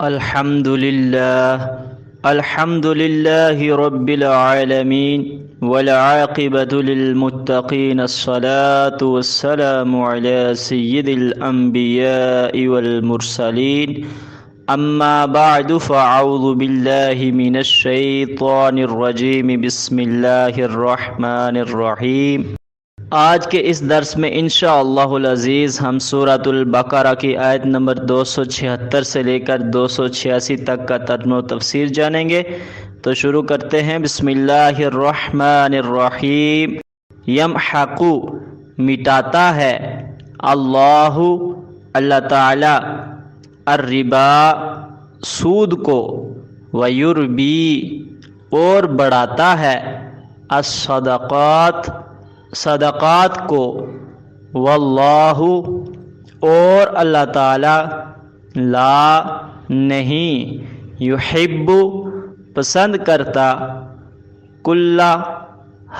الحمد لله رب العالمين والعاقبة للمتقين الصلاة والسلام على سيد الأنبياء والمرسلين أما بعد فأعوذ بالله من الشيطان الرجيم بسم الله الرحمن الرحیم۔ آج کے اس درس میں انشاءاللہ العزیز ہم سورۃ البقرہ کی آیت نمبر 276 سے لے کر 286 تک کا ترجمہ و تفسیر جانیں گے۔ تو شروع کرتے ہیں۔ بسم اللہ الرحمن الرحیم۔ یمحق مٹاتا ہے، اللہ تعالی، الربا سود کو، ویربی اور بڑھاتا ہے، الصدقات صدقات کو، واللہ اور اللہ تعالی، لا نہیں، یحب پسند کرتا، کل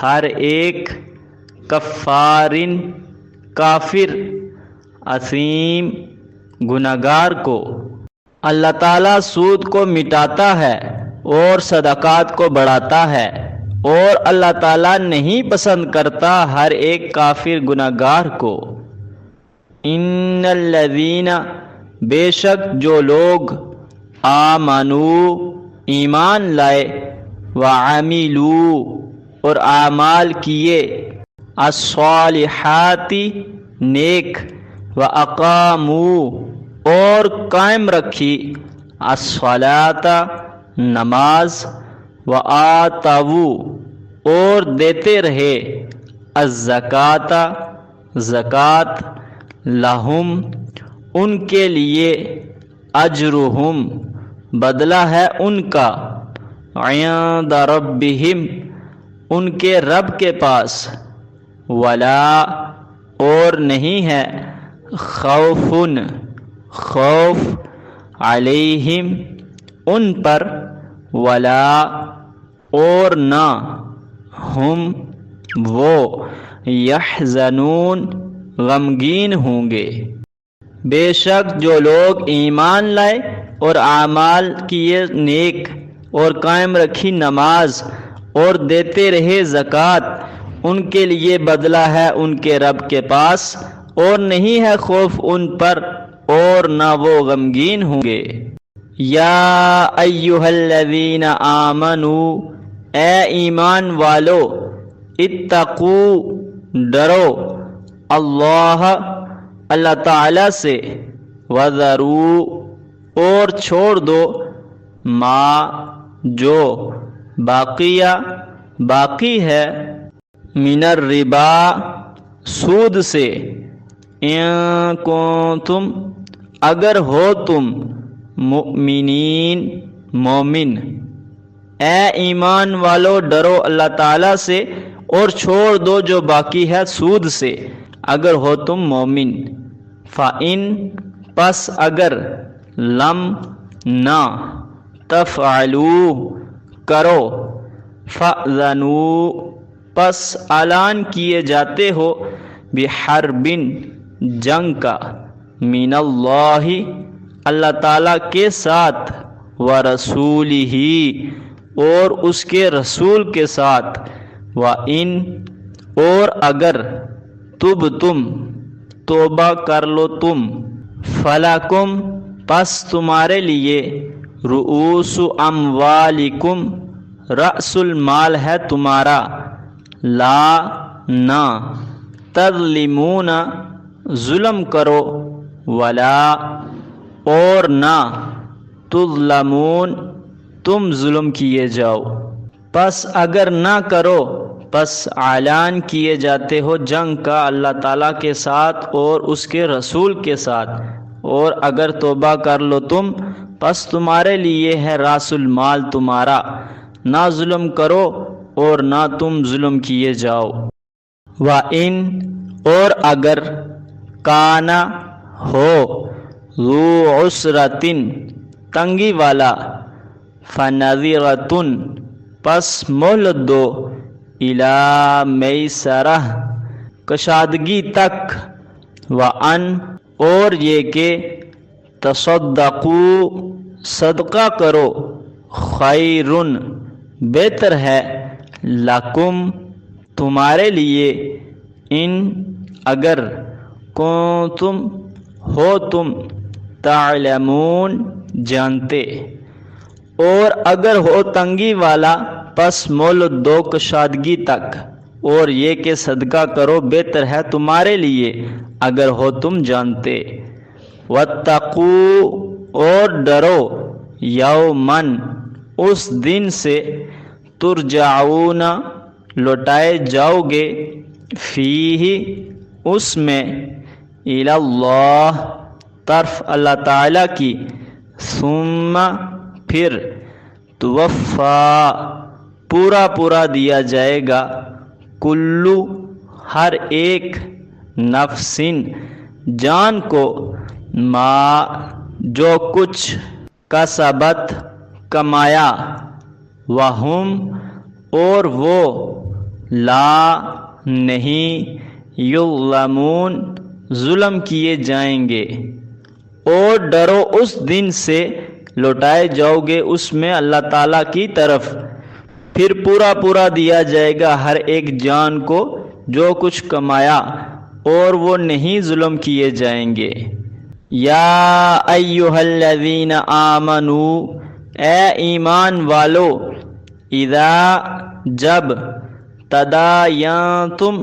ہر ایک، کفارن کافر، اثیم گنہگار کو۔ اللہ تعالیٰ سود کو مٹاتا ہے اور صدقات کو بڑھاتا ہے، اور اللہ تعالیٰ نہیں پسند کرتا ہر ایک کافر گنہگار کو۔ ان الذین بے شک جو لوگ، آمنو ایمان لائے، وعملوا اور اعمال کیے، الصالحات نیک، واقاموا اور قائم رکھی، الصلاۃ نماز، وآتوا اور دیتے رہے، الزکوٰۃ زکوٰۃ، لہم ان کے لیے، اجرہم بدلہ ہے ان کا، عند ربہم ان کے رب کے پاس، ولا اور نہیں ہے، خوف خوف، علیہم ان پر، ولا اور نہ، ہم وہ، یحزنون غمگین ہوں گے۔ بے شک جو لوگ ایمان لائے اور اعمال کیے نیک، اور قائم رکھی نماز، اور دیتے رہے زکوٰۃ، ان کے لیے بدلہ ہے ان کے رب کے پاس، اور نہیں ہے خوف ان پر، اور نہ وہ غمگین ہوں گے۔ یا ایھا الذین آمنوا اے ایمان والو، اتقوا ڈرو، اللہ تعالی سے، وذروا اور چھوڑ دو، ما جو، باقی ہے، من الربا سود سے، ان کنتم اگر ہو تم، مؤمنین مومن۔ اے ایمان والو ڈرو اللہ تعالیٰ سے اور چھوڑ دو جو باقی ہے سود سے، اگر ہو تم مومن۔ فَإِن پس اگر، لم نہ، تفعلوا کرو، فَأْذَنُوا پس اعلان کیے جاتے ہو، بحرب جنگ کا، من اللہ تعالیٰ کے ساتھ، ورسولہ اور اس کے رسول کے ساتھ، وَإِن اور اگر، تُبْتُم توبہ کر لو تم، فَلَکُم پس تمہارے لیے، رؤوس اموالکم رأس المال ہے تمہارا، لا نہ، تظلمون ظلم کرو، ولا اور نہ، تظلمون تم ظلم کیے جاؤ۔ پس اگر نہ کرو، پس اعلان کیے جاتے ہو جنگ کا اللہ تعالیٰ کے ساتھ اور اس کے رسول کے ساتھ، اور اگر توبہ کر لو تم، پس تمہارے لیے ہے راس المال تمہارا، نہ ظلم کرو اور نہ تم ظلم کیے جاؤ۔ وَإِن اور اگر، کانا ہو، ذو عسرتن تنگی والا، فنظرتن پس مہلت دو، الی میسرہ کشادگی تک، وَأَن اور یہ کہ تصدقوا صدقہ کرو، خیرن بہتر ہے، لکم تمہارے لیے، ان اگر کنتم ہو تم، تعلمون جانتے، اور اگر ہو تنگی والا پس مول دو کشادگی تک، اور یہ کہ صدقہ کرو بہتر ہے تمہارے لیے اگر ہو تم جانتے، واتقوا اور ڈرو، یومن اس دن سے، ترجعون لوٹائے جاؤ گے، فیہ اس میں، الی اللہ طرف اللہ تعالیٰ کی، ثم پھر، توفا پورا دیا جائے گا، کلو ہر ایک، نفسن جان کو، ما جو کچھ، کسبت کمایا، وہم اور وہ، لا نہیں، یظلمون ظلم کیے جائیں گے، اور ڈرو اس دن سے لوٹائے جاؤ گے اس میں اللہ تعالیٰ کی طرف، پھر پورا دیا جائے گا ہر ایک جان کو جو کچھ کمایا، اور وہ نہیں ظلم کیے جائیں گے۔ یا ایہا الذین آمنوا اے ایمان والو، اذا جب، تداینتم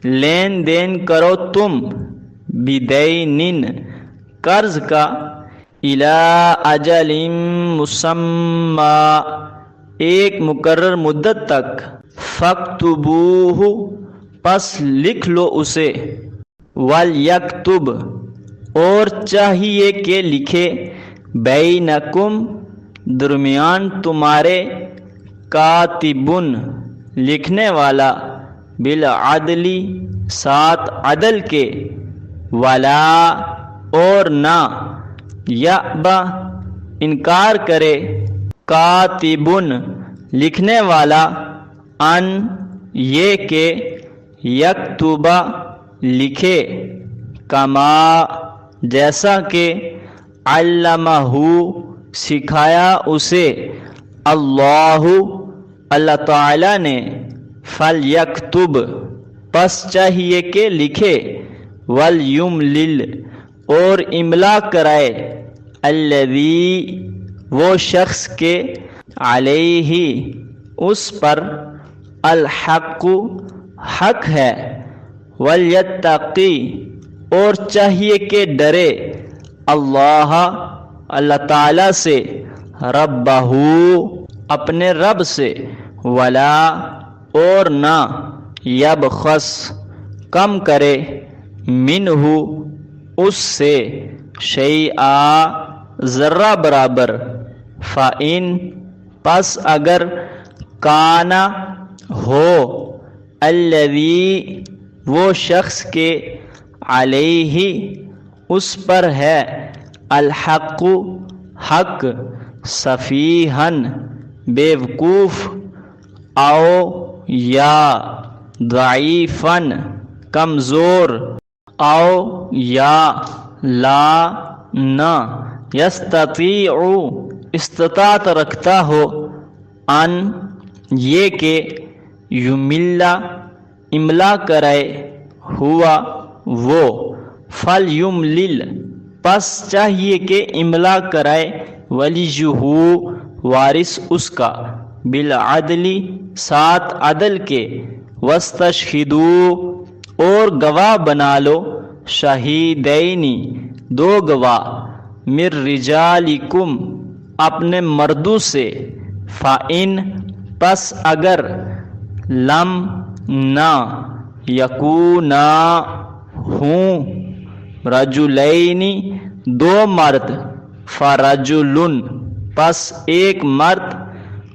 لین دین کرو تم، بدین قرض کا، الی اجل مسمی ایک مقرر مدت تک، فاکتبوہ پس لکھ لو اسے، ولیکتب اور چاہیے کہ لکھے، بینکم درمیان تمہارے، کاتبن لکھنے والا، بالعدل ساتھ عدل کے، ولا اور نہ، یأبا انکار کرے، کاتبن لکھنے والا، ان یہ کہ، یکتبہ لکھے، کما جیسا کہ، علمہ سکھایا اسے، اللہ تعالی نے، فلیکتب پس چاہیے کہ لکھے، ولیملل اور املا کرائے، الذی وہ شخص کے، علیہ اس پر، الحق حق ہے، ولیتقی اور چاہیے کہ ڈرے، اللہ تعالی سے، ربہ اپنے رب سے، ولا اور نہ، یبخس کم کرے، منہ اس سے، شیئا ذرہ برابر، فإن پس اگر، کانا ہو، الذی وہ شخص کے، علیہ اس پر ہے، الحق حق، سفیہن بیوقوف، او یا ضعیفن کمزور، او یا لا نہ، یستطیع استطاعت رکھتا ہو، ان یہ کہ، یملا املا کرائے، ہوا وہ، فلیملل پس چاہیے کہ املا کرائے، ولیہ وارث اس کا، بالعدل ساتھ عدل کے، واستشہدوا اور گواہ بنا لو، شہیدین دو گواہ، من رجالکم اپنے مردوں سے، فإن پس اگر، لم نہ، یکونا ہوں، رجلین دو مرد، فرجل پس ایک مرد،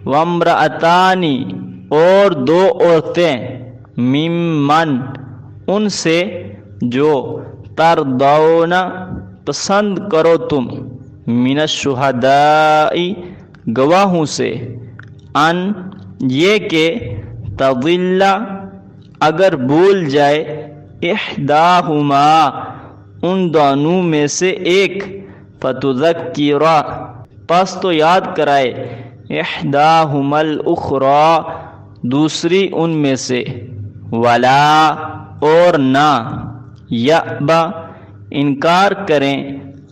وامرأتان اور دو عورتیں، ممن ان سے، جو، ترضون پسند کرو تم، من الشہداء گواہوں سے، ان یہ کہ، تضل اگر بھول جائے، احداہما ان دونوں میں سے ایک، فتذکر پس تو یاد کرائے احداہم الاخری دوسری ان میں سے، ولا اور نہ، یأبا انکار کریں،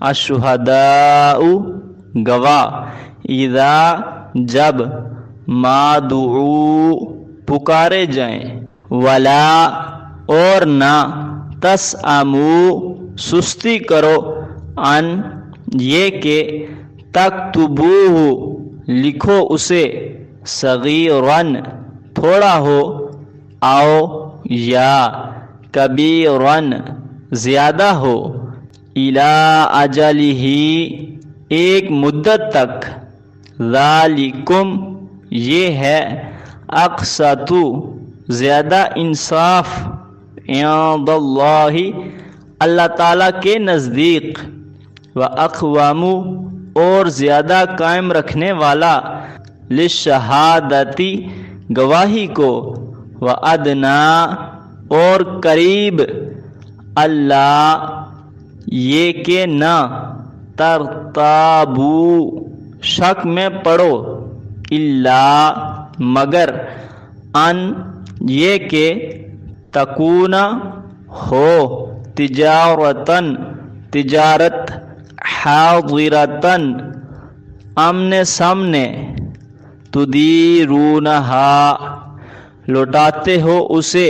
الشہداء گواہ، اذا جب، ما دعو پکارے جائیں، ولا اور نہ، تسأمو سستی کرو، ان یہ کہ تکتبوہ لکھو اسے، صغیرن تھوڑا ہو، او یا کبیرن زیادہ ہو، الی اجلہ ایک مدت تک، ذالکم یہ ہے، اقسط زیادہ انصاف، عند اللہ اللہ تعالیٰ کے نزدیک، واقوام اور زیادہ قائم رکھنے والا، للشہادتی گواہی کو، وادنا اور قریب، اللہ یہ کہ نہ، ترتابو شک میں پڑو، الا مگر، ان یہ کہ، تکون ہو، تجارتن تجارت، حاضرتن آمنے سامنے، تدیرونہا لوٹاتے ہو اسے،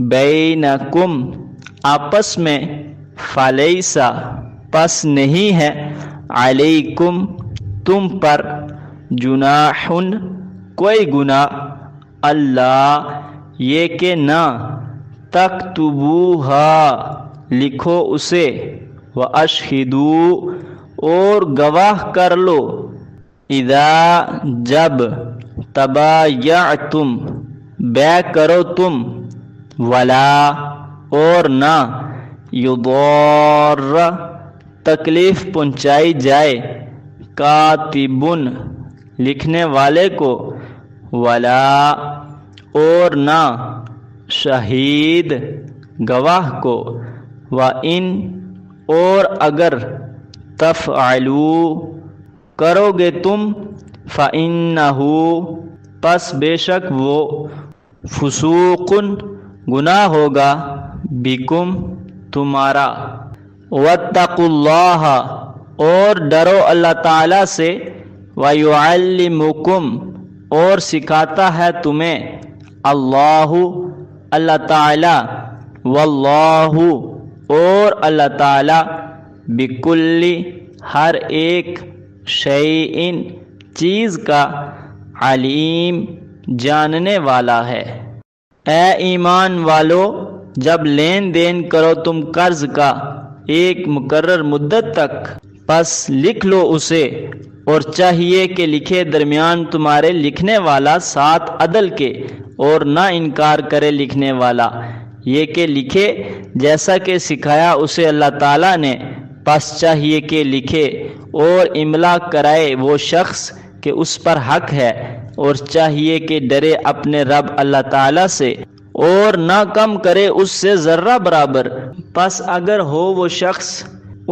بینکم آپس میں، فلیسا پس نہیں ہے، علیکم تم پر، جناح کوئی گناہ، اللہ یہ کہ نہ، تکتبوہا لکھو اسے، واشہدوا اور گواہ کر لو، اذا جب، تبایعتم بیع کرو تم، ولا اور نہ، یضار تکلیف پہنچائی جائے، کاتبن لکھنے والے کو، ولا اور نہ، شہید گواہ کو، وَإِن اور اگر، تفعلوا کرو گے تم، فَإِنَّهُ پس بے شک وہ، فسوق گناہ ہوگا، بکم تمہارا، واتقوا اللہ اور ڈرو اللہ تعالیٰ سے، وَيُعَلِّمُكُمْ اور سکھاتا ہے تمہیں، اللہ اللہ تعالیٰ، واللہ اور اللہ تعالیٰ، بکل ہر ایک، شیء چیز کا، علیم جاننے والا ہے۔ اے ایمان والو، جب لین دین کرو تم قرض کا ایک مقرر مدت تک، پس لکھ لو اسے، اور چاہیے کہ لکھے درمیان تمہارے لکھنے والا ساتھ عدل کے، اور نہ انکار کرے لکھنے والا، یہ کہ لکھے جیسا کہ سکھایا اسے اللہ تعالیٰ نے، پس چاہیے کہ لکھے اور املا کرائے وہ شخص کہ اس پر حق ہے، اور چاہیے کہ ڈرے اپنے رب اللہ تعالیٰ سے، اور نہ کم کرے اس سے ذرہ برابر، پس اگر ہو وہ شخص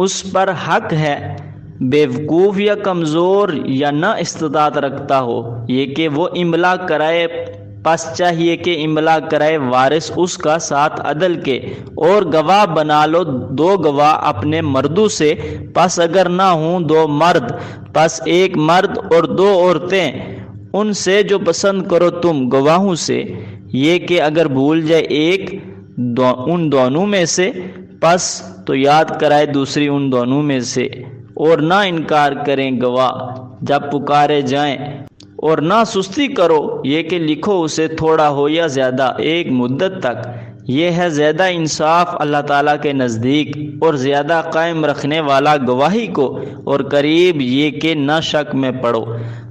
اس پر حق ہے، بیوقوف یا کمزور یا نہ استطاعت رکھتا ہو، یہ کہ وہ املا کرائے، پس چاہیے کہ املا کرائے وارث اس کا ساتھ عدل کے، اور گواہ بنا لو دو گواہ اپنے مردوں سے، پس اگر نہ ہوں دو مرد، پس ایک مرد اور دو عورتیں، ان سے جو پسند کرو تم گواہوں سے، یہ کہ اگر بھول جائے ایک ان دونوں میں سے، پس تو یاد کرائے دوسری ان دونوں میں سے، اور نہ انکار کریں گواہ جب پکارے جائیں، اور نہ سستی کرو، یہ کہ لکھو اسے تھوڑا ہو یا زیادہ ایک مدت تک، یہ ہے زیادہ انصاف اللہ تعالیٰ کے نزدیک، اور زیادہ قائم رکھنے والا گواہی کو، اور قریب یہ کہ نہ شک میں پڑو،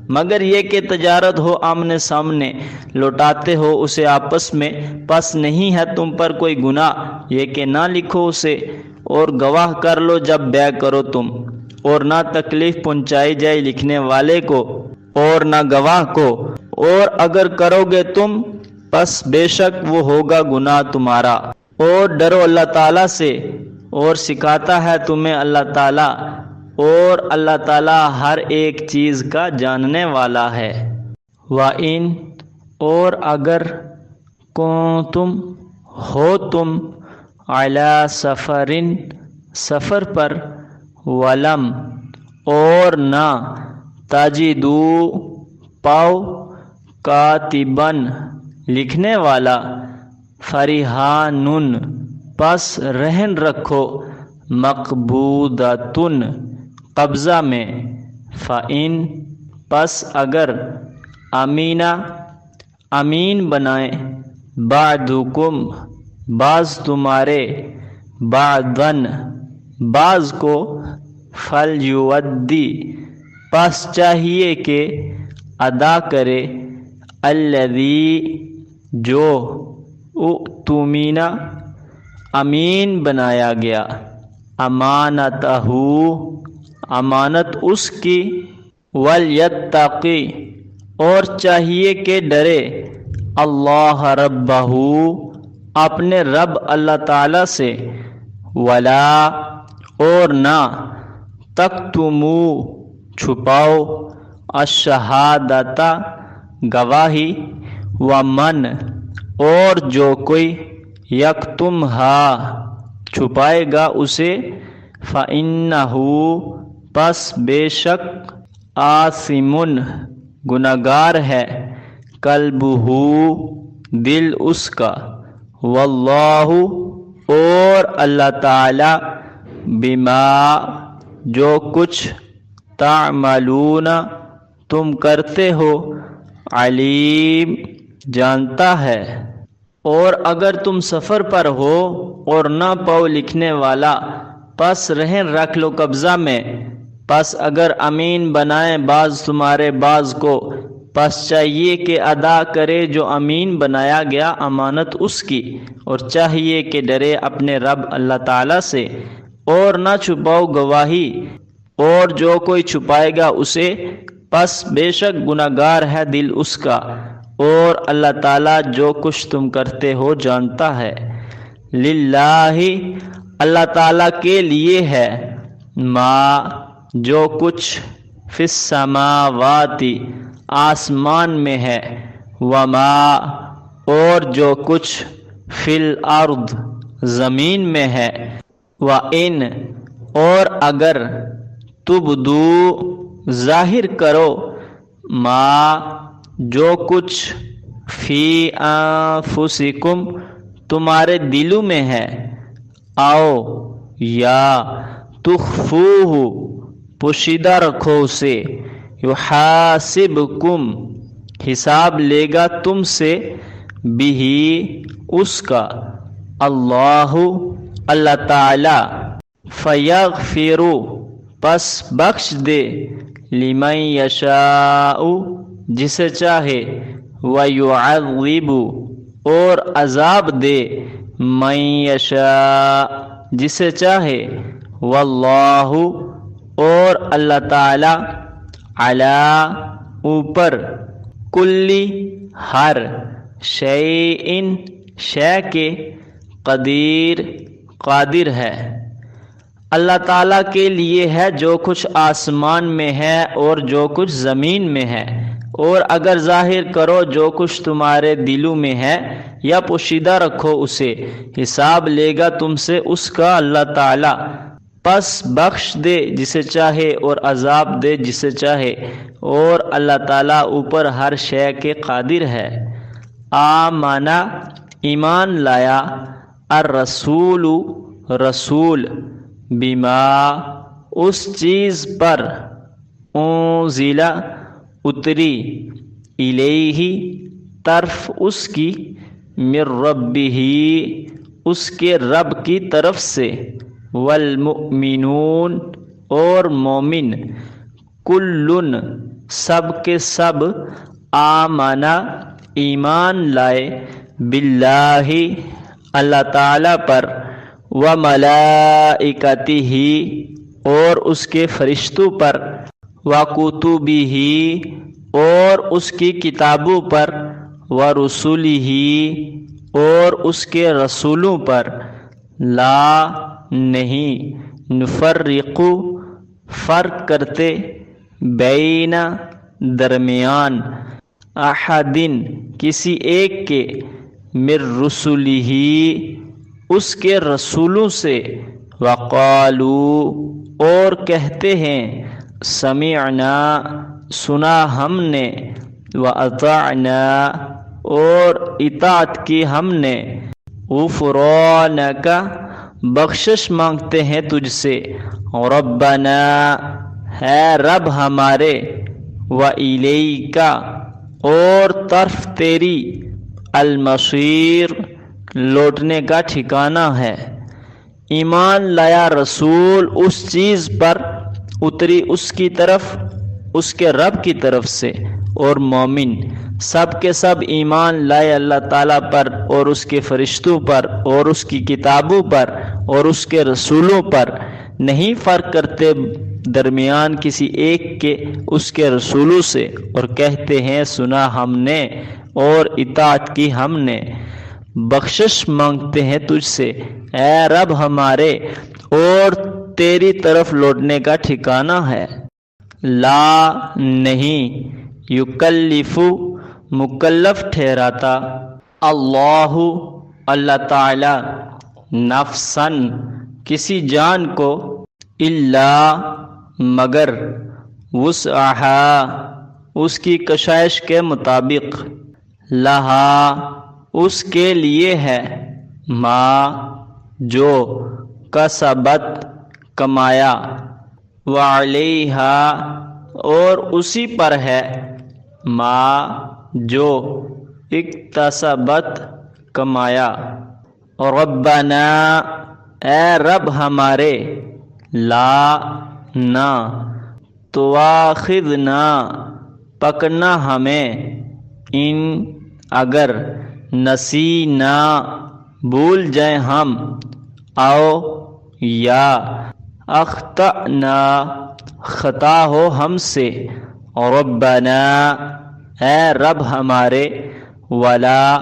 مگر یہ کہ تجارت ہو آمنے سامنے، لوٹاتے ہو اسے آپس میں، پس نہیں ہے تم پر کوئی گناہ، یہ کہ نہ لکھو اسے، اور گواہ کر لو جب بیع کرو تم، اور نہ تکلیف پہنچائی جائے لکھنے والے کو اور نہ گواہ کو، اور اگر کرو گے تم، پس بے شک وہ ہوگا گناہ تمہارا، اور ڈرو اللہ تعالیٰ سے، اور سکھاتا ہے تمہیں اللہ تعالیٰ، اور اللہ تعالیٰ ہر ایک چیز کا جاننے والا ہے۔ وَإِن اور اگر کنتم ہو تم علی سفرن سفر پر ولم اور نہ تجدو پاؤ کاتبن لکھنے والا فرحانن پس رہن رکھو مقبوضۃن قبضہ میں فإن پس اگر امینہ امین بنائیں بعدکم بعض تمہارے بعضن بعض کو فلیودی پس چاہیے کہ ادا کرے الذی جو اؤتمنہ امین بنایا گیا امانتہ امانت اس کی ولیتقی اور چاہیے کہ ڈرے اللہ ربہ اپنے رب اللہ تعالی سے ولا اور نہ تکتمو چھپاؤ الشہادۃ گواہی ومن اور جو کوئی یکتمھا چھپائے گا اسے فإنہ پس بے شک آثمٌ گنہگار ہے قلبہ دل اس کا واللہ اور اللہ تعالی بما جو کچھ تعملون تم کرتے ہو علیم جانتا ہے۔ اور اگر تم سفر پر ہو اور نہ پاؤ لکھنے والا پس رہن رکھ لو قبضہ میں، پس اگر امین بنائیں بعض تمہارے بعض کو، پس چاہیے کہ ادا کرے جو امین بنایا گیا امانت اس کی، اور چاہیے کہ ڈرے اپنے رب اللہ تعالی سے، اور نہ چھپاؤ گواہی، اور جو کوئی چھپائے گا اسے پس بے شک گنہگار ہے دل اس کا، اور اللہ تعالیٰ جو کچھ تم کرتے ہو جانتا ہے۔ للہ اللہ تعالیٰ کے لیے ہے ما جو کچھ فی السماوات آسمان میں ہے، وما اور جو کچھ فی الارض زمین میں ہے، وَإِن اور اگر تبدو ظاہر کرو ما جو کچھ فی انفسکم تمہارے دلوں میں ہے، آؤ یا تخفوہ پوشیدہ رکھو اسے، یحاسبکم حساب لے گا تم سے بھی اس کا اللہ اللہ تعالی، فیغفر پس بخش دے لمن یشاء جسے چاہے، ویعذب اور عذاب دے من یشاء جسے چاہے، واللہ اور اللہ تعالی علی اوپر کلی ہر شیء شے کے قدیر قادر ہے۔ اللہ تعالیٰ کے لیے ہے جو کچھ آسمان میں ہے اور جو کچھ زمین میں ہے، اور اگر ظاہر کرو جو کچھ تمہارے دلوں میں ہے یا پوشیدہ رکھو اسے، حساب لے گا تم سے اس کا اللہ تعالیٰ، پس بخش دے جسے چاہے اور عذاب دے جسے چاہے، اور اللہ تعالیٰ اوپر ہر شے کے قادر ہے۔ آمنا ایمان لایا، الرسول رسول، بما اس چیز پر، انزل اتری، الیہ طرف اس کی، من ربہ اس کے رب کی طرف سے، والمؤمنون اور مومن، کلن سب کے سب، آمنا ایمان لائے، باللہ اللہ تعالی پر، وملائکتہ اور اس کے فرشتوں پر، وکتبہ اور اس کی کتابوں پر، ورسلہ اور اس کے رسولوں پر، لا نہیں، نفرق فرق کرتے بین درمیان احدن کسی ایک کے من رسلہ اس کے رسولوں سے وقالو اور کہتے ہیں سمعنا سنا ہم نے واطعنا اور اطاعت کی ہم نے غفرانک بخشش مانگتے ہیں تجھ سے ربنا ہے رب ہمارے وإلیک اور طرف تیری المصیر لوٹنے کا ٹھکانہ ہے۔ ایمان لایا رسول اس چیز پر اتری اس کی طرف اس کے رب کی طرف سے، اور مومن سب کے سب ایمان لائے اللہ تعالیٰ پر اور اس کے فرشتوں پر اور اس کی کتابوں پر اور اس کے رسولوں پر، نہیں فرق کرتے درمیان کسی ایک کے اس کے رسولوں سے، اور کہتے ہیں سنا ہم نے اور اطاعت کی ہم نے، بخشش مانگتے ہیں تجھ سے اے رب ہمارے اور تیری طرف لوٹنے کا ٹھکانہ ہے۔ لا نہیں یکلف مکلف ٹھہراتا اللہ اللہ تعالی نفساً کسی جان کو الا مگر وسعہا اس کی کشائش کے مطابق، لہا اس کے لیے ہے ما جو کسبت کمایا، وعلیہا اور اسی پر ہے ما جو اکتسبت کمایا، ربنا اے رب ہمارے لا نہ تواخذنا پکڑنا ہمیں ان اگر نسینا بھول جائیں ہم، او یا اخطأنا خطا ہو ہم سے، ربنا اے رب ہمارے ولا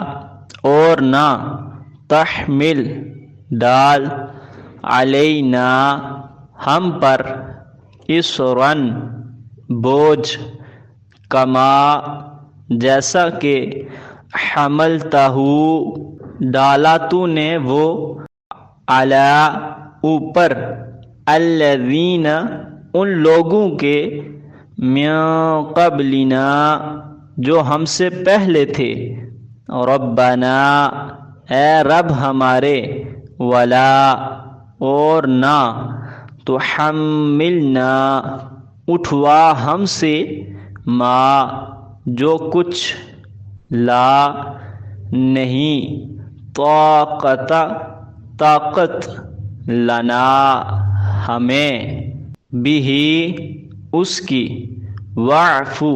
اور نہ تحمل ڈال علینا ہم پر اسرن بوجھ کما جیسا کہ حملتہ ڈالا تو نے وہ علی اوپر الذین ان لوگوں کے من قبلنا جو ہم سے پہلے تھے، ربنا اے رب ہمارے ولا اور نہ تحملنا اٹھوا ہم سے ما جو کچھ لا نہیں طاقت لنا ہمیں بھی اس کی، واعفو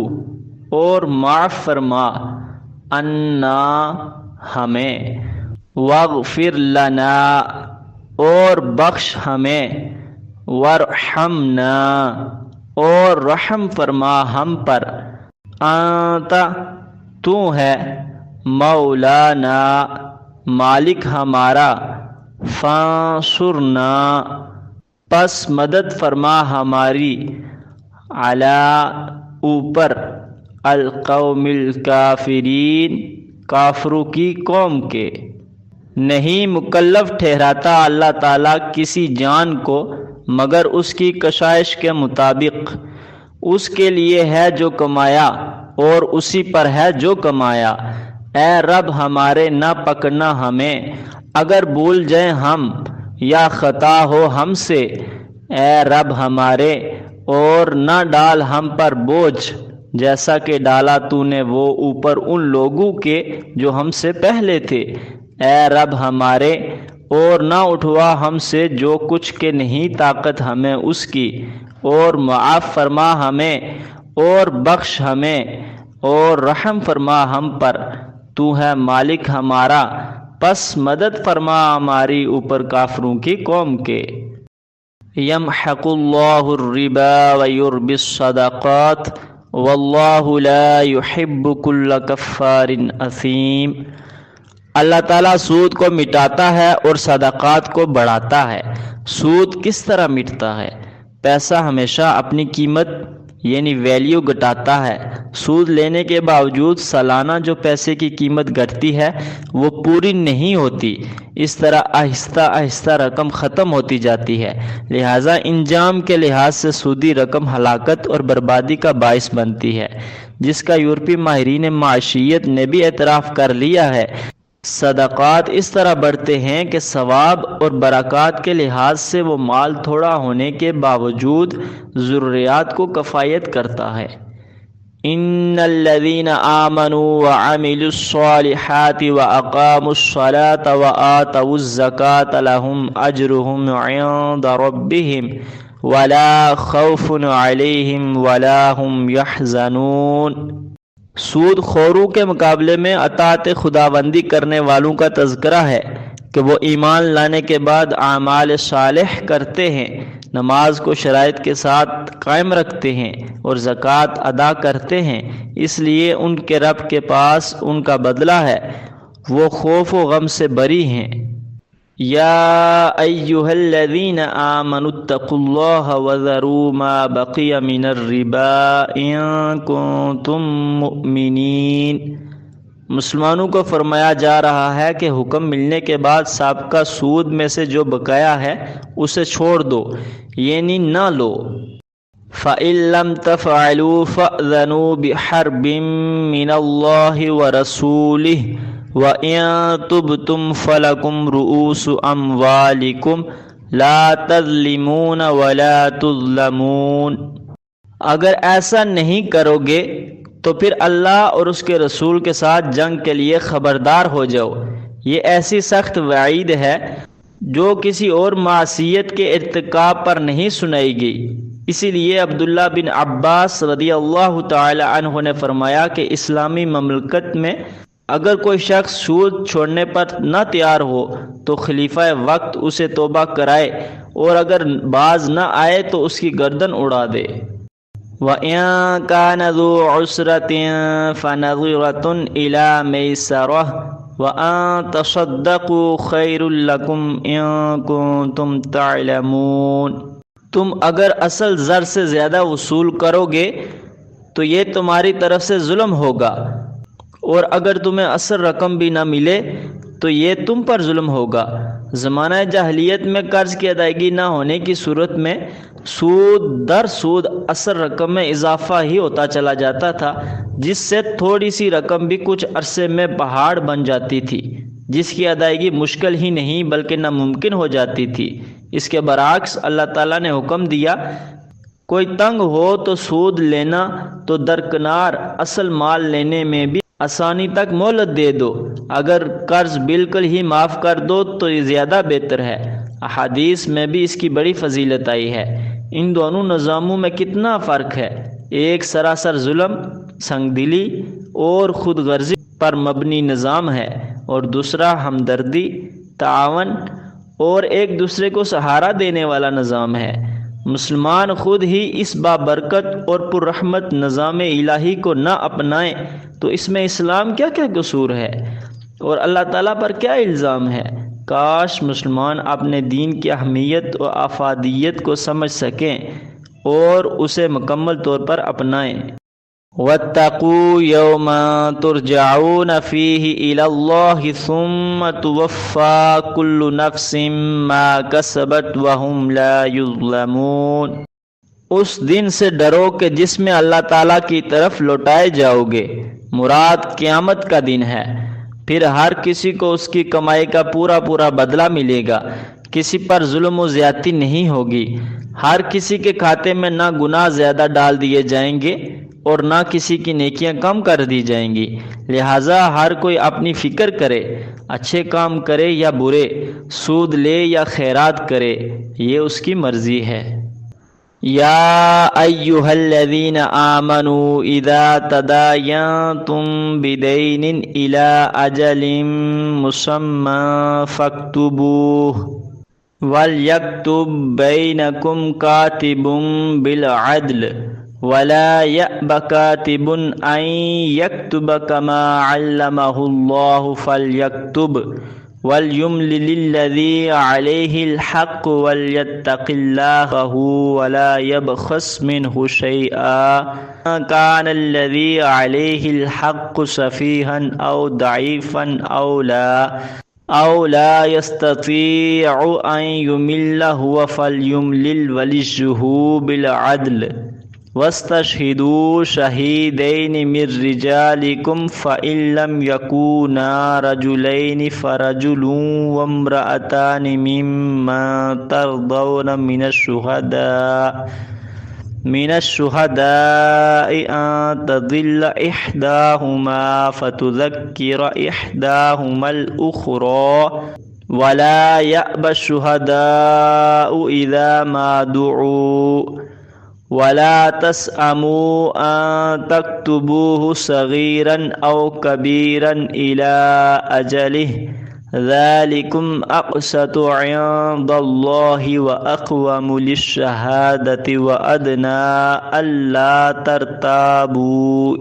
اور معاف فرما عنا ہمیں، واغفر لنا اور بخش ہمیں، وارحمنا اور رحم فرما ہم پر، انت تو ہے مولانا مالک ہمارا، فانصرنا پس مدد فرما ہماری، علی اوپر القوم الکافرین کافروں کی قوم کے۔ نہیں مکلف ٹھہراتا اللہ تعالیٰ کسی جان کو مگر اس کی کشائش کے مطابق، اس کے لیے ہے جو کمایا اور اسی پر ہے جو کمایا۔ اے رب ہمارے نہ پکڑنا ہمیں اگر بھول جائیں ہم یا خطا ہو ہم سے، اے رب ہمارے اور نہ ڈال ہم پر بوجھ جیسا کہ ڈالا تو نے وہ اوپر ان لوگوں کے جو ہم سے پہلے تھے، اے رب ہمارے اور نہ اٹھوا ہم سے جو کچھ کے نہیں طاقت ہمیں اس کی، اور معاف فرما ہمیں اور بخش ہمیں اور رحم فرما ہم پر، تو ہے مالک ہمارا، پس مدد فرما ہماری اوپر کافروں کی قوم کے۔ یمحق اللہ الربا ویربی الصدقات واللہ لا يحب كل کفار اثیم۔ اللہ تعالیٰ سود کو مٹاتا ہے اور صدقات کو بڑھاتا ہے۔ سود کس طرح مٹتا ہے؟ پیسہ ہمیشہ اپنی قیمت یعنی ویلیو گھٹاتا ہے۔ سود لینے کے باوجود سالانہ جو پیسے کی قیمت گھٹتی ہے وہ پوری نہیں ہوتی، اس طرح آہستہ آہستہ رقم ختم ہوتی جاتی ہے۔ لہٰذا انجام کے لحاظ سے سودی رقم ہلاکت اور بربادی کا باعث بنتی ہے، جس کا یورپی ماہرین معاشیت نے بھی اعتراف کر لیا ہے۔ صدقات اس طرح بڑھتے ہیں کہ ثواب اور برکات کے لحاظ سے وہ مال تھوڑا ہونے کے باوجود ضروریات کو کفایت کرتا ہے۔ ان الذين آمنوا وعملوا الصالحات واقاموا الصلاة وآتوا الزكاة لهم اجرهم عند ربهم ولا خوف عليهم ولا هم يحزنون۔ سود خوروں کے مقابلے میں اطاعت خداوندی کرنے والوں کا تذکرہ ہے کہ وہ ایمان لانے کے بعد اعمال صالح کرتے ہیں، نماز کو شرائط کے ساتھ قائم رکھتے ہیں اور زکوٰۃ ادا کرتے ہیں، اس لیے ان کے رب کے پاس ان کا بدلہ ہے، وہ خوف و غم سے بری ہیں۔ یا ایہا الذین آمنوا اتقوا اللہ وذروا ما بقی من الربا ان کنتم مؤمنین۔ مسلمانوں کو فرمایا جا رہا ہے کہ حکم ملنے کے بعد سابقہ سود میں سے جو بقایا ہے اسے چھوڑ دو، یعنی نہ لو۔ فَإِن لَّمْ تَفْعَلُوا فَأْذَنُوا بِحَرْبٍ مِّنَ اللَّهِ وَرَسُولِهِ وَإِن تُبْتُمْ فَلَكُمْ رُءُوسُ أَمْوَالِكُمْ لَا تَظْلِمُونَ وَلَا تُظْلَمُونَ۔ اگر ایسا نہیں کرو گے تو پھر اللہ اور اس کے رسول کے ساتھ جنگ کے لیے خبردار ہو جاؤ۔ یہ ایسی سخت وعید ہے جو کسی اور معصیت کے ارتکاب پر نہیں سنائی گئی۔ اسی لیے عبداللہ بن عباس رضی اللہ تعالی عنہ نے فرمایا کہ اسلامی مملکت میں اگر کوئی شخص سود چھوڑنے پر نہ تیار ہو تو خلیفہ وقت اسے توبہ کرائے، اور اگر باز نہ آئے تو اس کی گردن اڑا دے۔ وَإِن كَانَ ذُو عُسْرَةٍ فَنَظِرَةٌ إِلَى مَيْسَرَةٍ وَأَن تَصَدَّقُوا خَيْرٌ لَكُمْ إِن كُنتُمْ تَعْلَمُونَ۔ تم اگر اصل زر سے زیادہ وصول کرو گے تو یہ تمہاری طرف سے ظلم ہوگا، اور اگر تمہیں اصل رقم بھی نہ ملے تو یہ تم پر ظلم ہوگا۔ زمانہ جاہلیت میں قرض کی ادائیگی نہ ہونے کی صورت میں سود در سود اصل رقم میں اضافہ ہی ہوتا چلا جاتا تھا، جس سے تھوڑی سی رقم بھی کچھ عرصے میں پہاڑ بن جاتی تھی، جس کی ادائیگی مشکل ہی نہیں بلکہ ناممکن ہو جاتی تھی۔ اس کے برعکس اللہ تعالیٰ نے حکم دیا، کوئی تنگ ہو تو سود لینا تو درکنار اصل مال لینے میں بھی آسانی تک مہلت دے دو، اگر قرض بالکل ہی معاف کر دو تو یہ زیادہ بہتر ہے۔ احادیث میں بھی اس کی بڑی فضیلت آئی ہے۔ ان دونوں نظاموں میں کتنا فرق ہے، ایک سراسر ظلم، سنگ دلی اور خود غرضی پر مبنی نظام ہے، اور دوسرا ہمدردی، تعاون اور ایک دوسرے کو سہارا دینے والا نظام ہے۔ مسلمان خود ہی اس بابرکت اور پررحمت نظام الہی کو نہ اپنائیں تو اس میں اسلام کیا کیا قصور ہے اور اللہ تعالیٰ پر کیا الزام ہے۔ کاش مسلمان اپنے دین کی اہمیت و افادیت کو سمجھ سکیں اور اسے مکمل طور پر اپنائیں۔ وَاتَّقُوا يَوْمًا تُرْجَعُونَ فِيهِ إِلَى اللَّهِ ثُمَّ تُوَفَّى كُلُّ نَفْسٍ مَا كَسَبَتْ وَهُمْ لَا يُظْلَمُونَ۔ اس دن سے ڈرو کہ جس میں اللہ تعالیٰ کی طرف لوٹائے جاؤ گے، مراد قیامت کا دن ہے، پھر ہر کسی کو اس کی کمائی کا پورا بدلہ ملے گا، کسی پر ظلم و زیادتی نہیں ہوگی، ہر کسی کے کھاتے میں نہ گناہ زیادہ ڈال دیے جائیں گے اور نہ کسی کی نیکیاں کم کر دی جائیں گی۔ لہٰذا ہر کوئی اپنی فکر کرے، اچھے کام کرے یا برے، سود لے یا خیرات کرے، یہ اس کی مرضی ہے۔ یا ایہا الذین آمنوا اذا تداینتم بدین الی اجل مسمی فاکتبوہ وَلْيَكْتُبْ بَيْنَكُمْ كَاتِبٌ بِالْعَدْلِ وَلَا يَأْبَ كَاتِبٌ أَنْ يَكْتُبَ كَمَا عَلَّمَهُ اللَّهُ فَلْيَكْتُبْ وَلْيُمْلِلِ الَّذِي عَلَيْهِ الْحَقُّ وَلْيَتَّقِ اللَّهَ وَلَا يَبْخَسْ مِنْهُ شَيْئًا كَانَ الَّذِي عَلَيْهِ الْحَقُّ سَفِيهًا أَوْ ضَعِيفًا أو لا يستطيع أن يمل هو فليملل وليه بالعدل واستشهدوا شهيدين من رجالكم فإن لم يكونا رجلين فرجل وامرأتان ممن ترضون من الشهداء أن تضل إحداهما فتذكر إحداهما الأخرى ولا يأبى الشهداء إذا ما دعوا ولا تسأموا أن تكتبوه صغيرا أو كبيرا إلى أجله ذلكم أقسط عند الله وأقوم للشهادة وأدنى ألا ترتابوا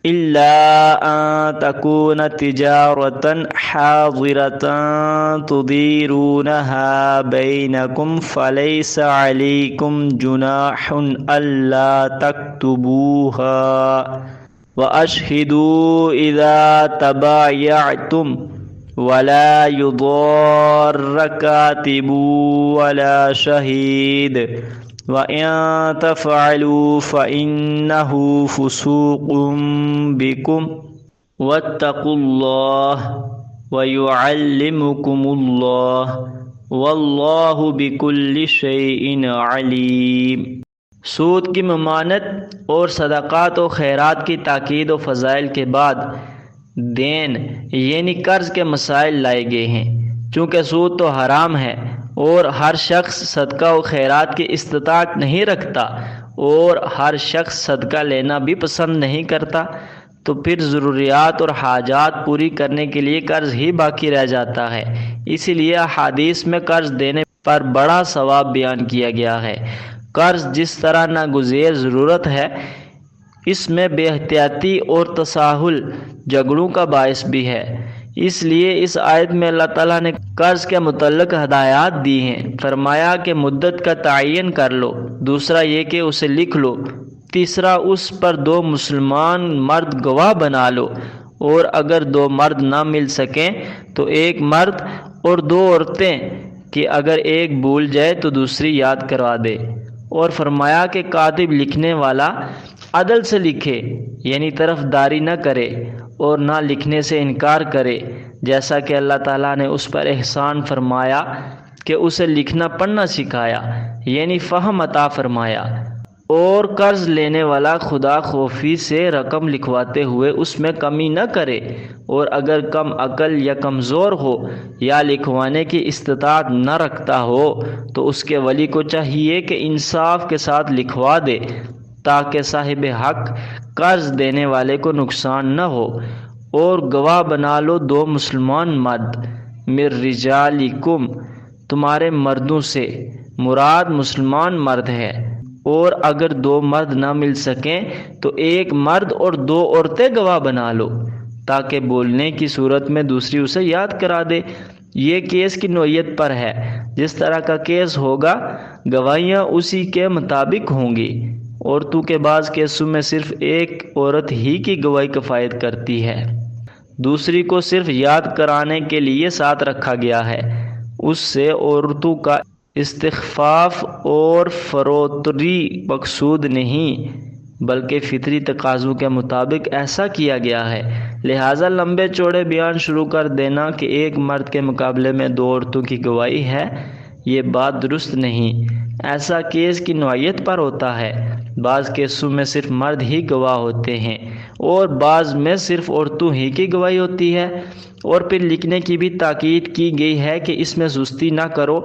إلا أن تكون تجارة حاضرة تديرونها بينكم فليس عليكم جناح ألا تكتبوها وأشهدوا إذا تبايعتم ولا يضار كاتب ولا شهيد وإن تفعلوا فإنه فسوق بكم واتقوا الله ويعلمكم الله والله بكل شيء عليم۔ سود کی ممانعت اور صدقات و خیرات کی تاکید و فضائل کے بعد دین یعنی قرض کے مسائل لائے گئے ہیں۔ چونکہ سود تو حرام ہے اور ہر شخص صدقہ و خیرات کی استطاعت نہیں رکھتا اور ہر شخص صدقہ لینا بھی پسند نہیں کرتا، تو پھر ضروریات اور حاجات پوری کرنے کے لیے قرض ہی باقی رہ جاتا ہے۔ اسی لیے احادیث میں قرض دینے پر بڑا ثواب بیان کیا گیا ہے۔ قرض جس طرح ناگزیر ضرورت ہے، اس میں بے احتیاطی اور تساہل جھگڑوں کا باعث بھی ہے۔ اس لیے اس آیت میں اللہ تعالیٰ نے قرض کے متعلق ہدایات دی ہیں۔ فرمایا کہ مدت کا تعین کر لو، دوسرا یہ کہ اسے لکھ لو، تیسرا اس پر 2 مسلمان مرد گواہ بنا لو، اور اگر 2 مرد نہ مل سکیں تو 1 مرد اور 2 عورتیں، کہ اگر ایک بھول جائے تو دوسری یاد کروا دے۔ اور فرمایا کہ کاتب لکھنے والا عدل سے لکھے، یعنی طرف داری نہ کرے اور نہ لکھنے سے انکار کرے، جیسا کہ اللہ تعالیٰ نے اس پر احسان فرمایا کہ اسے لکھنا پڑھنا سکھایا، یعنی فہم عطا فرمایا۔ اور قرض لینے والا خدا خوفی سے رقم لکھواتے ہوئے اس میں کمی نہ کرے، اور اگر کم عقل یا کمزور ہو یا لکھوانے کی استطاعت نہ رکھتا ہو تو اس کے ولی کو چاہیے کہ انصاف کے ساتھ لکھوا دے، تاکہ صاحب حق قرض دینے والے کو نقصان نہ ہو۔ اور گواہ بنا لو 2 مسلمان مرد، من رجالکم، تمہارے مردوں سے، مراد مسلمان مرد ہے۔ اور اگر 2 مرد نہ مل سکیں تو 1 مرد اور 2 عورتیں گواہ بنا لو، تاکہ بولنے کی صورت میں دوسری اسے یاد کرا دے۔ یہ کیس کی نوعیت پر ہے، جس طرح کا کیس ہوگا گواہیاں اسی کے مطابق ہوں گی۔ عورتوں کے بعض کیسوں میں صرف 1 عورت ہی کی گواہی کفایت کرتی ہے، دوسری کو صرف یاد کرانے کے لیے ساتھ رکھا گیا ہے۔ اس سے عورتوں کا استخفاف اور فروتری مقصود نہیں، بلکہ فطری تقاضوں کے مطابق ایسا کیا گیا ہے۔ لہٰذا لمبے چوڑے بیان شروع کر دینا کہ 1 مرد کے مقابلے میں 2 عورتوں کی گواہی ہے، یہ بات درست نہیں۔ ایسا کیس کی نوعیت پر ہوتا ہے، بعض کیسوں میں صرف مرد ہی گواہ ہوتے ہیں اور بعض میں صرف عورتوں ہی کی گواہی ہوتی ہے۔ اور پھر لکھنے کی بھی تاکید کی گئی ہے کہ اس میں سستی نہ کرو،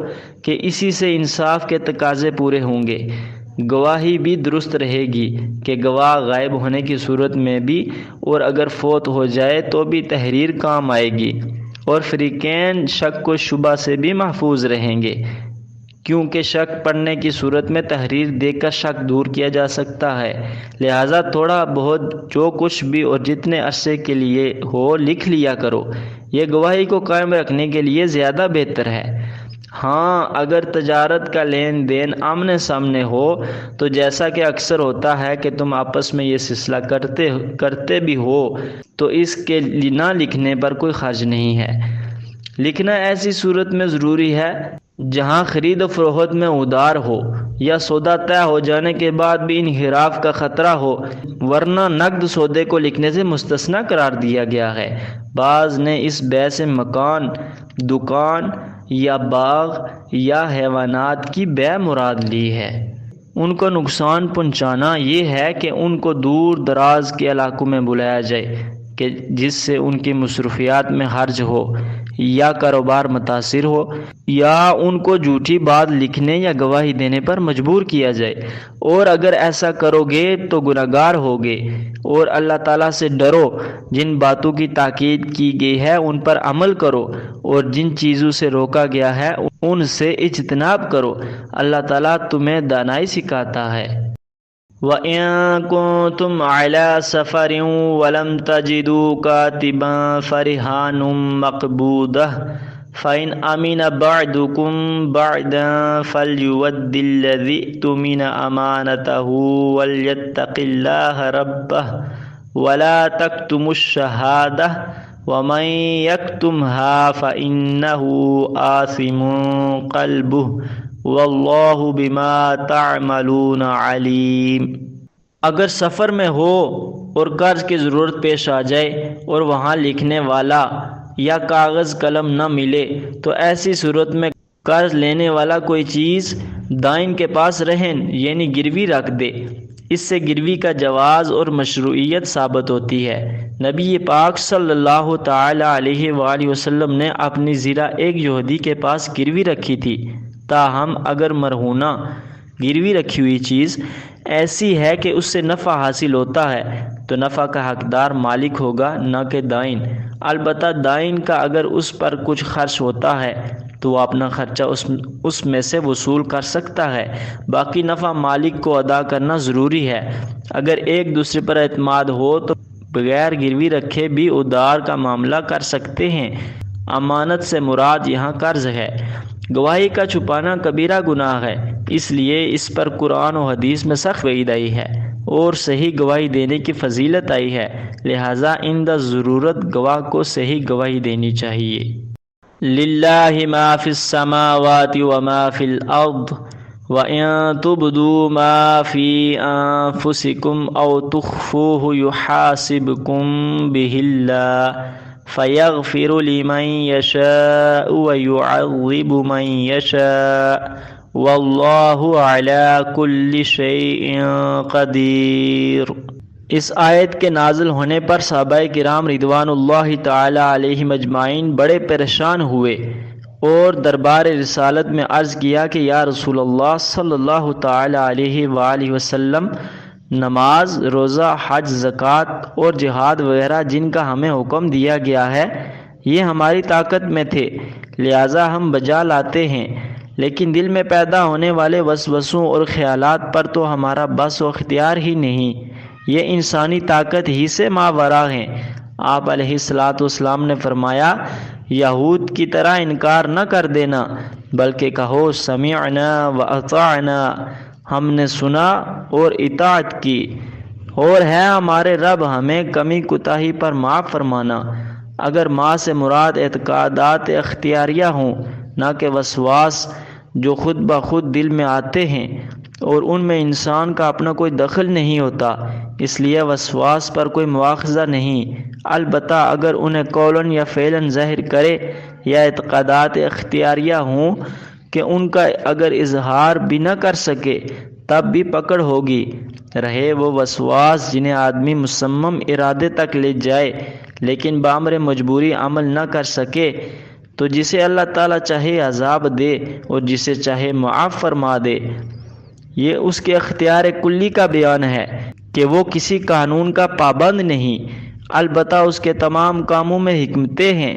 کہ اسی سے انصاف کے تقاضے پورے ہوں گے۔ گواہی بھی درست رہے گی کہ گواہ غائب ہونے کی صورت میں بھی اور اگر فوت ہو جائے تو بھی تحریر کام آئے گی، اور فریقین شک و شبہ سے بھی محفوظ رہیں گے۔ کیونکہ شک پڑنے کی صورت میں تحریر دیکھ کر شک دور کیا جا سکتا ہے، لہٰذا تھوڑا بہت جو کچھ بھی اور جتنے عرصے کے لیے ہو لکھ لیا کرو، یہ گواہی کو قائم رکھنے کے لیے زیادہ بہتر ہے۔ ہاں، اگر تجارت کا لین دین آمنے سامنے ہو تو جیسا کہ اکثر ہوتا ہے کہ تم آپس میں یہ سلسلہ کرتے بھی ہو تو اس کے نہ لکھنے پر کوئی حرج نہیں ہے۔ لکھنا ایسی صورت میں ضروری ہے جہاں خرید و فروخت میں ادار ہو یا سودا طے ہو جانے کے بعد بھی انحراف کا خطرہ ہو، ورنہ نقد سودے کو لکھنے سے مستثنی قرار دیا گیا ہے۔ بعض نے اس بیع سے مکان، دکان یا باغ یا حیوانات کی بیع مراد لی ہے۔ ان کو نقصان پہنچانا یہ ہے کہ ان کو دور دراز کے علاقوں میں بلایا جائے کہ جس سے ان کی مصروفیات میں حرج ہو یا کاروبار متاثر ہو، یا ان کو جھوٹی بات لکھنے یا گواہی دینے پر مجبور کیا جائے، اور اگر ایسا کرو گے تو گناہگار ہوگے۔ اور اللہ تعالیٰ سے ڈرو، جن باتوں کی تاکید کی گئی ہے ان پر عمل کرو، اور جن چیزوں سے روکا گیا ہے ان سے اجتناب کرو، اللہ تعالیٰ تمہیں دانائی سکھاتا ہے۔ وَإِن كُنتُمْ عَلَى سَفَرٍ وَلَمْ تَجِدُوا كَاتِبًا فَرِهَانٌ مَّقْبُوضَةٌ فَإِنْ أَمِنَ بَعْضُكُمْ بَعْضًا فَلْيُؤَدِّ الَّذِي اؤْتُمِنَ أَمَانَتَهُ وَلْيَتَّقِ اللَّهَ رَبَّهُ وَلَا تَكْتُمُوا الشَّهَادَةَ وَمَن يَكْتُمْهَا فَإِنَّهُ آثِمٌ قَلْبُهُ واللہ بما تعملون علیم۔ اگر سفر میں ہو اور قرض کی ضرورت پیش آ جائے اور وہاں لکھنے والا یا کاغذ قلم نہ ملے تو ایسی صورت میں قرض لینے والا کوئی چیز دائن کے پاس رہن یعنی گروی رکھ دے۔ اس سے گروی کا جواز اور مشروعیت ثابت ہوتی ہے۔ نبی پاک صلی اللہ تعالی علیہ وآلہ وسلم نے اپنی زرہ ایک یہودی کے پاس گروی رکھی تھی، تاہم اگر مرہونہ گروی رکھی ہوئی چیز ایسی ہے کہ اس سے نفع حاصل ہوتا ہے تو نفع کا حقدار مالک ہوگا نہ کہ دائن۔ البتہ دائن کا اگر اس پر کچھ خرچ ہوتا ہے تو وہ اپنا خرچہ اس میں سے وصول کر سکتا ہے، باقی نفع مالک کو ادا کرنا ضروری ہے۔ اگر ایک دوسرے پر اعتماد ہو تو بغیر گروی رکھے بھی ادار کا معاملہ کر سکتے ہیں۔ امانت سے مراد یہاں قرض ہے۔ گواہی کا چھپانا کبیرہ گناہ ہے، اس لیے اس پر قرآن و حدیث میں سخت وعید آئی ہے اور صحیح گواہی دینے کی فضیلت آئی ہے، لہٰذا عند ضرورت گواہ کو صحیح گواہی دینی چاہیے۔ للہ ما فی السماوات وما فی الارض وَإِن تُبْدُوا مَا فِي أَنفُسِكُمْ أَوْ تُخْفُوهُ يُحَاسِبْكُم بِهِ اللَّهُ فَيَغْفِرُ لِمَن يَشَاءُ وَيُعَذِّبُ مَن يَشَاءُ وَاللَّهُ عَلَى كُلِّ شَيْءٍ قَدِيرٌ۔ اس آیت کے نازل ہونے پر صحابہ کرام رضوان اللہ تعالی علیہم اجمعین بڑے پریشان ہوئے اور دربار رسالت میں عرض کیا کہ یا رسول اللہ صلی اللہ تعالی علیہ وآلہ وسلم، نماز، روزہ، حج، زکوٰۃ اور جہاد وغیرہ جن کا ہمیں حکم دیا گیا ہے یہ ہماری طاقت میں تھے، لہٰذا ہم بجا لاتے ہیں، لیکن دل میں پیدا ہونے والے وسوسوں اور خیالات پر تو ہمارا بس و اختیار ہی نہیں، یہ انسانی طاقت ہی سے ماوراء ہیں۔ آپ علیہ الصلاۃ والسلام نے فرمایا، یہود کی طرح انکار نہ کر دینا بلکہ کہو سمعنا واطعنا، ہم نے سنا اور اطاعت کی، اور ہے ہمارے رب ہمیں کمی کوتاہی پر معاف فرمانا۔ اگر ما سے مراد اعتقادات اختیاریہ ہوں نہ کہ وسواس جو خود بخود دل میں آتے ہیں اور ان میں انسان کا اپنا کوئی دخل نہیں ہوتا، اس لیے وسواس پر کوئی مواخذہ نہیں، البتہ اگر انہیں قولاً یا فعلاً ظاہر کرے یا اعتقادات اختیاریہ ہوں کہ ان کا اگر اظہار بھی نہ کر سکے تب بھی پکڑ ہوگی، رہے وہ وسواس جنہیں آدمی مصمم ارادے تک لے جائے لیکن بامر مجبوری عمل نہ کر سکے، تو جسے اللہ تعالیٰ چاہے عذاب دے اور جسے چاہے معاف فرما دے۔ یہ اس کے اختیار کلی کا بیان ہے کہ وہ کسی قانون کا پابند نہیں، البتہ اس کے تمام کاموں میں حکمتیں ہیں۔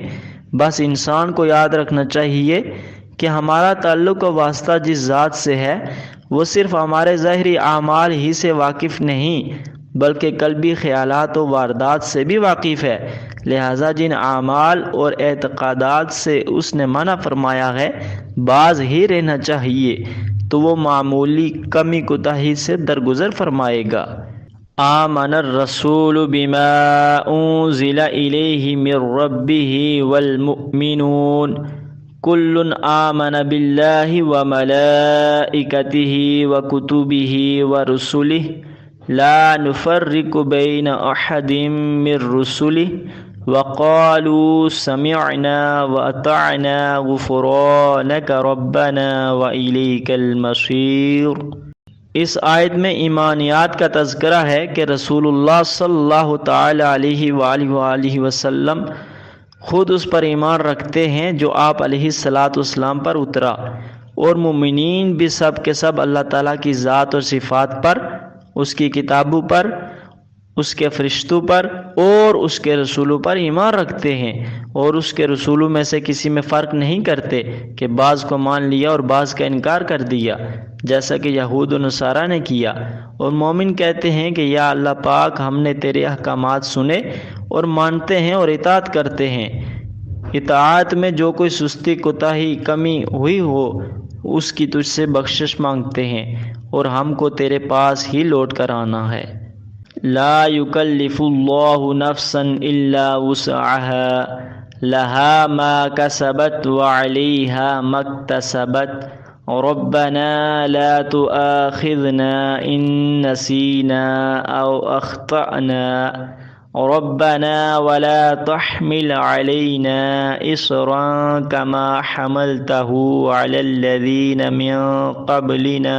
بس انسان کو یاد رکھنا چاہیے کہ ہمارا تعلق و واسطہ جس ذات سے ہے وہ صرف ہمارے ظاہری اعمال ہی سے واقف نہیں بلکہ قلبی خیالات و واردات سے بھی واقف ہے، لہٰذا جن اعمال اور اعتقادات سے اس نے منع فرمایا ہے باز ہی رہنا چاہیے، تو وہ معمولی کمی کوتاہی سے درگزر فرمائے گا۔ آمن الرسول بما انزل الیہ من ربہ والمؤمنون کل آمن باللہ وملائکتہ وکتبہ ورسلہ لا نفرق بین احد من رسلہ وقالوا سمعنا واطعنا غفرانک ربنا والیک المصیر۔ اس آیت میں ایمانیات کا تذکرہ ہے کہ رسول اللہ صلی اللہ تعالی علیہ وآلہ وسلم خود اس پر ایمان رکھتے ہیں جو آپ علیہ الصلاۃ والسلام پر اترا، اور مومنین بھی سب کے سب اللہ تعالیٰ کی ذات اور صفات پر، اس کی کتابوں پر، اس کے فرشتوں پر اور اس کے رسولوں پر ایمان رکھتے ہیں، اور اس کے رسولوں میں سے کسی میں فرق نہیں کرتے کہ بعض کو مان لیا اور بعض کا انکار کر دیا، جیسا کہ یہود و نصارہ نے کیا۔ اور مومن کہتے ہیں کہ یا اللہ پاک، ہم نے تیرے احکامات سنے اور مانتے ہیں اور اطاعت کرتے ہیں۔ اطاعت میں جو کوئی سستی، کوتاہی، کمی ہوئی ہو اس کی تجھ سے بخشش مانگتے ہیں، اور ہم کو تیرے پاس ہی لوٹ کر آنا ہے۔ لا یکلف اللہ نفسا الا وسعها لها ما کسبت وعلیہا ما اکتسبت ربنا لا تؤاخذنا ان نسینا او اخطأنا ربنا ولا تحمل علينا إصرا كما حملته على الذين من قبلنا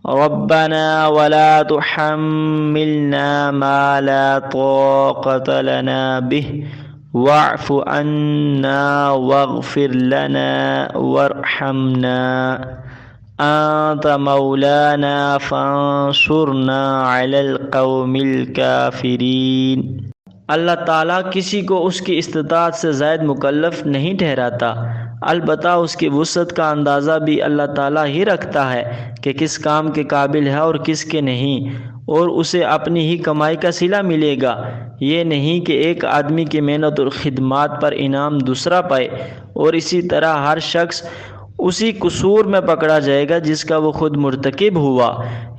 ربنا ولا تحملنا ما لا طاقة لنا به واعف عنا واغفر لنا وارحمنا انت مولانا فانصرنا على القوم الكافرین۔ اللہ تعالیٰ کسی کو اس کی استطاعت سے زائد مکلف نہیں ٹھہراتا، البتہ اس کی وسعت کا اندازہ بھی اللہ تعالیٰ ہی رکھتا ہے کہ کس کام کے قابل ہے اور کس کے نہیں، اور اسے اپنی ہی کمائی کا صلہ ملے گا۔ یہ نہیں کہ ایک آدمی کی محنت اور خدمات پر انعام دوسرا پائے، اور اسی طرح ہر شخص اسی قصور میں پکڑا جائے گا جس کا وہ خود مرتکب ہوا۔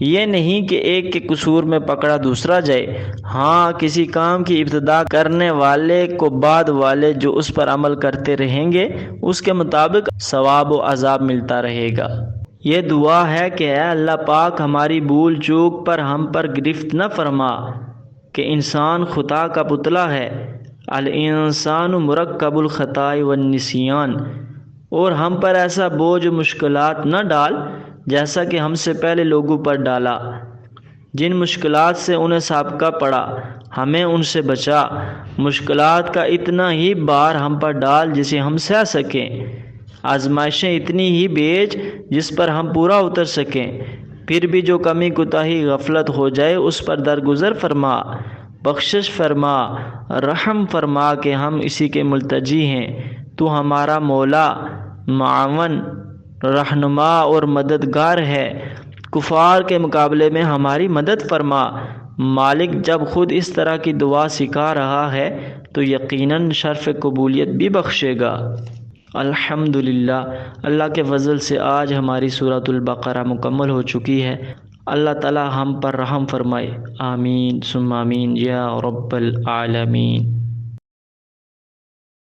یہ نہیں کہ ایک کے قصور میں پکڑا دوسرا جائے، ہاں کسی کام کی ابتدا کرنے والے کو بعد والے جو اس پر عمل کرتے رہیں گے اس کے مطابق ثواب و عذاب ملتا رہے گا۔ یہ دعا ہے کہ اے اللہ پاک، ہماری بھول چوک پر ہم پر گرفت نہ فرما کہ انسان خطا کا پتلا ہے، الانسان مرکب الخطاء والنسیان، اور ہم پر ایسا بوجھ و مشکلات نہ ڈال جیسا کہ ہم سے پہلے لوگوں پر ڈالا، جن مشکلات سے انہیں سابقہ پڑا ہمیں ان سے بچا۔ مشکلات کا اتنا ہی بار ہم پر ڈال جسے ہم سہ سکیں، آزمائشیں اتنی ہی بھیج جس پر ہم پورا اتر سکیں، پھر بھی جو کمی کوتاہی غفلت ہو جائے اس پر درگزر فرما، بخشش فرما، رحم فرما کہ ہم اسی کے ملتجی ہیں۔ تو ہمارا مولا، معاون، رہنما اور مددگار ہے، کفار کے مقابلے میں ہماری مدد فرما۔ مالک جب خود اس طرح کی دعا سکھا رہا ہے تو یقیناً شرف قبولیت بھی بخشے گا۔ الحمدللہ، اللہ کے فضل سے آج ہماری سورۃ البقرہ مکمل ہو چکی ہے۔ اللہ تعالی ہم پر رحم فرمائے، آمین ثم آمین یا رب العالمین۔